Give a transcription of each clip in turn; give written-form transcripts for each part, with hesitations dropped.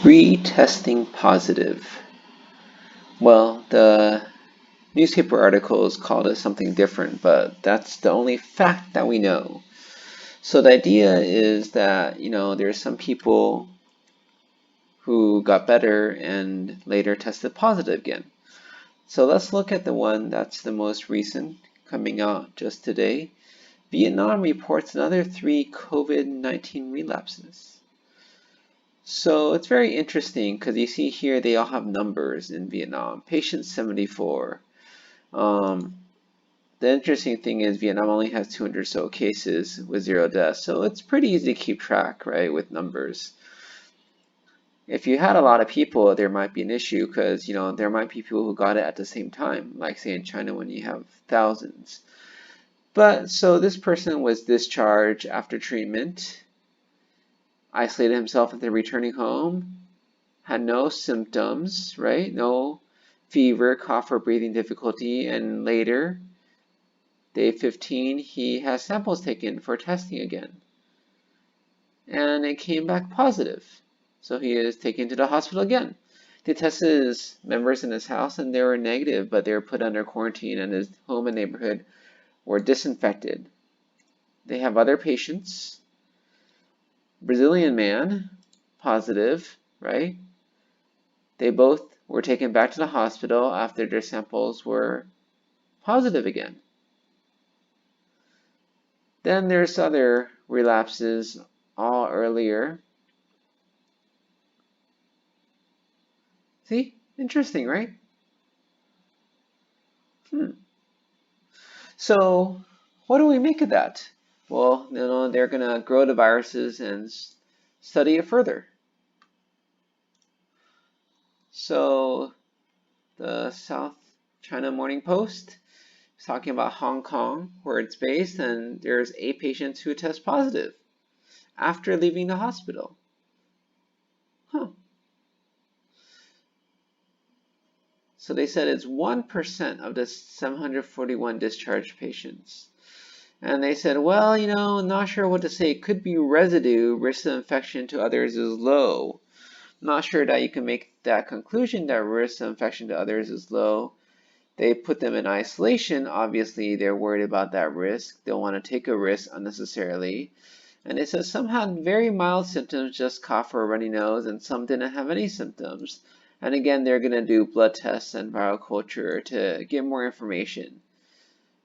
Retesting positive. Well, the newspaper articles called it something different, but that's the only fact that we know. So the idea is that, there's some people who got better and later tested positive again. So let's look at the one that's the most recent, coming out just today. Vietnam reports another 3 COVID-19 relapses. So it's very interesting because you see here they all have numbers in Vietnam. Patient 74. The interesting thing is Vietnam only has 200 or so cases with 0 deaths. So it's pretty easy to keep track, right, with numbers. If you had a lot of people, there might be an issue because, there might be people who got it at the same time, like say in China when you have thousands. But so this person was discharged after treatment, isolated himself and then returning home, had no symptoms, right? No fever, cough, or breathing difficulty, and later, day 15, he has samples taken for testing again. And it came back positive. So he is taken to the hospital again. They tested his members in his house and they were negative, but they were put under quarantine and his home and neighborhood were disinfected. They have other patients. Brazilian man, positive, right? They both were taken back to the hospital after their samples were positive again. Then there's other relapses all earlier. See? Interesting, right? So, what do we make of that? Well, they're going to grow the viruses and study it further. So, the South China Morning Post is talking about Hong Kong, where it's based, and there's 8 patients who test positive after leaving the hospital. So they said it's 1% of the 741 discharged patients. And they said, well, not sure what to say. It could be residue. Risk of infection to others is low. Not sure that you can make that conclusion that risk of infection to others is low. They put them in isolation. Obviously, they're worried about that risk. They don't want to take a risk unnecessarily. And it says some had very mild symptoms, just cough or runny nose, and some didn't have any symptoms. And again, they're going to do blood tests and viral culture to get more information.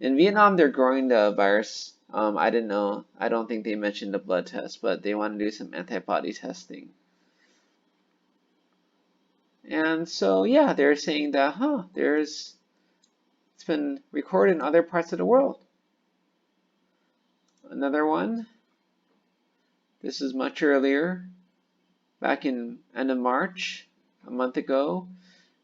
In Vietnam, they're growing the virus. I didn't know. I don't think they mentioned the blood test, but they want to do some antibody testing. And so, yeah, they're saying that, it's been recorded in other parts of the world. Another one. This is much earlier, back in end of March, a month ago,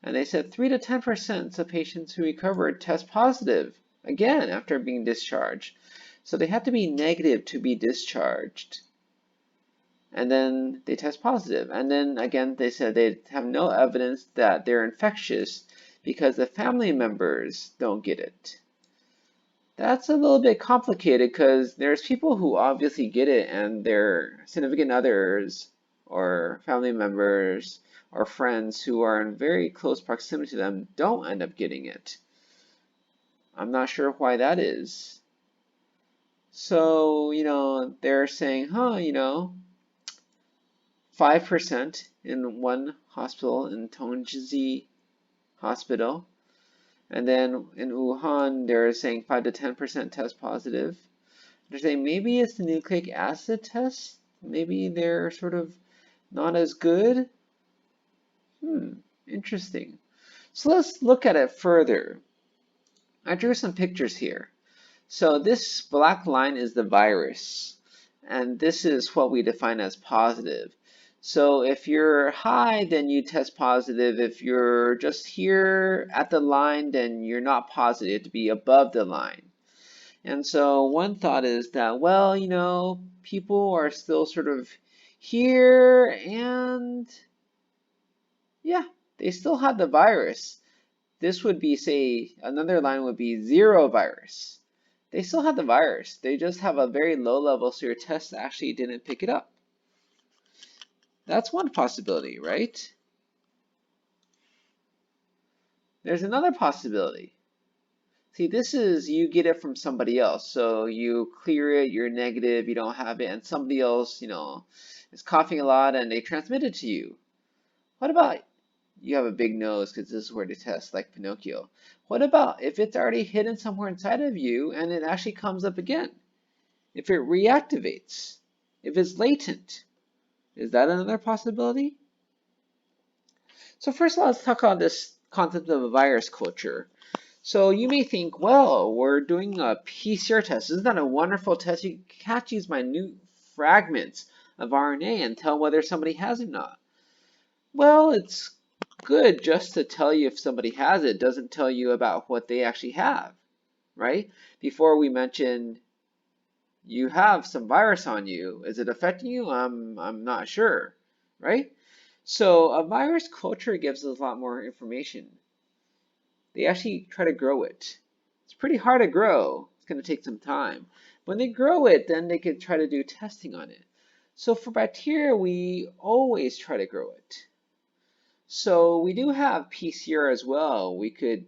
and they said 3 to 10% of patients who recovered test positive again after being discharged. So they have to be negative to be discharged. And then they test positive. And then again, they said they have no evidence that they're infectious because the family members don't get it. That's a little bit complicated because there's people who obviously get it and their significant others or family members or friends who are in very close proximity to them don't end up getting it. I'm not sure why that is. So, they're saying, 5% in one hospital, in Tongji Hospital. And then in Wuhan, they're saying 5 to 10% test positive. They're saying maybe it's the nucleic acid test. Maybe they're sort of not as good. Interesting. So let's look at it further. I drew some pictures here. So this black line is the virus, and this is what we define as positive. So if you're high, then you test positive. If you're just here at the line, then you're not positive, to be above the line. And so one thought is that, well, people are still sort of here and yeah, they still have the virus. This would be, say, another line would be 0 virus. They still have the virus. They just have a very low level, so your test actually didn't pick it up. That's one possibility, right? There's another possibility. See, this is you get it from somebody else. So you clear it, you're negative, you don't have it, and somebody else, is coughing a lot and they transmit it to you. What about you have a big nose because this is where they test, like Pinocchio. What about if it's already hidden somewhere inside of you and it actually comes up again? If it reactivates, if it's latent, is that another possibility? So first of all, let's talk about this concept of a virus culture. So you may think, well, we're doing a PCR test. Isn't that a wonderful test? You catch these minute fragments of RNA and tell whether somebody has it or not. Well, it's good just to tell you if somebody has it. It doesn't tell you about what they actually have, right? Before we mentioned you have some virus on you. Is it affecting you? I'm not sure, right? So a virus culture gives us a lot more information. They actually try to grow it. It's pretty hard to grow. It's going to take some time. When they grow it, then they can try to do testing on it. So for bacteria, we always try to grow it. So we do have PCR as well. We could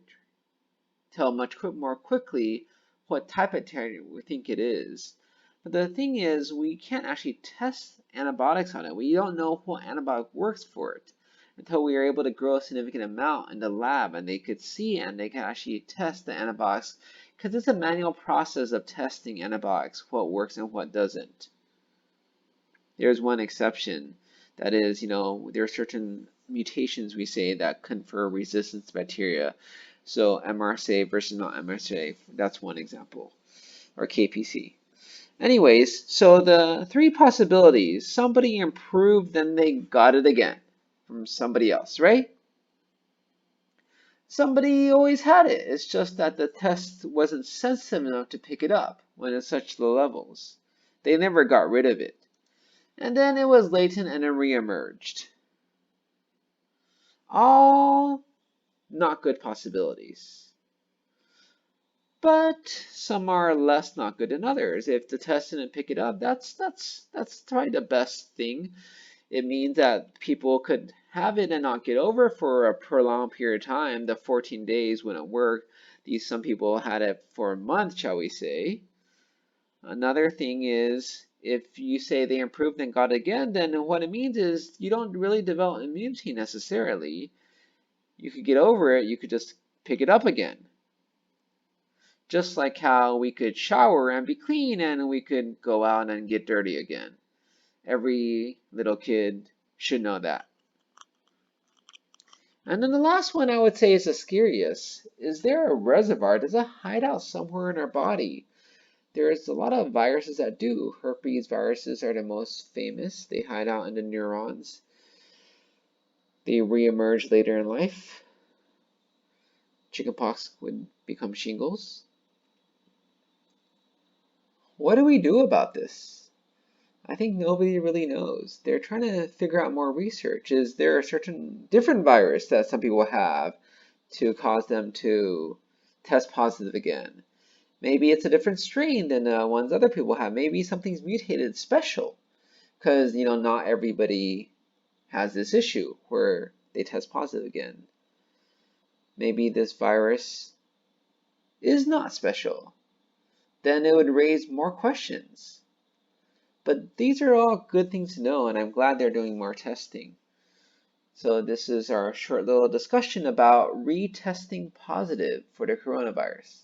tell much more quickly what type of bacteria we think it is. But the thing is, we can't actually test antibiotics on it. We don't know what antibiotic works for it until we are able to grow a significant amount in the lab and they could see and they can actually test the antibiotics because it's a manual process of testing antibiotics, what works and what doesn't. There's one exception. That is, there are certain mutations we say that confer resistance to bacteria. So MRSA versus not MRSA, that's one example, or KPC. Anyways, so the three possibilities, somebody improved, then they got it again from somebody else, right? Somebody always had it. It's just that the test wasn't sensitive enough to pick it up when it's such low levels. They never got rid of it. And then it was latent and it reemerged. All not good possibilities. But some are less not good than others. If the test didn't pick it up, that's probably the best thing. It means that people could have it and not get over for a prolonged period of time. The 14 days wouldn't work. Some people had it for a month, shall we say. Another thing is, if you say they improved and got it again, then what it means is you don't really develop immunity necessarily. You could get over it, you could just pick it up again. Just like how we could shower and be clean and we could go out and get dirty again. Every little kid should know that. And then the last one I would say is the scariest. Is there a reservoir? Does it hide out somewhere in our body? There's a lot of viruses that do. Herpes viruses are the most famous. They hide out in the neurons. They reemerge later in life. Chickenpox would become shingles. What do we do about this? I think nobody really knows. They're trying to figure out more research. Is there a certain different virus that some people have to cause them to test positive again? Maybe it's a different strain than ones other people have. Maybe something's mutated special because, not everybody has this issue where they test positive again. Maybe this virus is not special. Then it would raise more questions. But these are all good things to know, and I'm glad they're doing more testing. So this is our short little discussion about retesting positive for the coronavirus.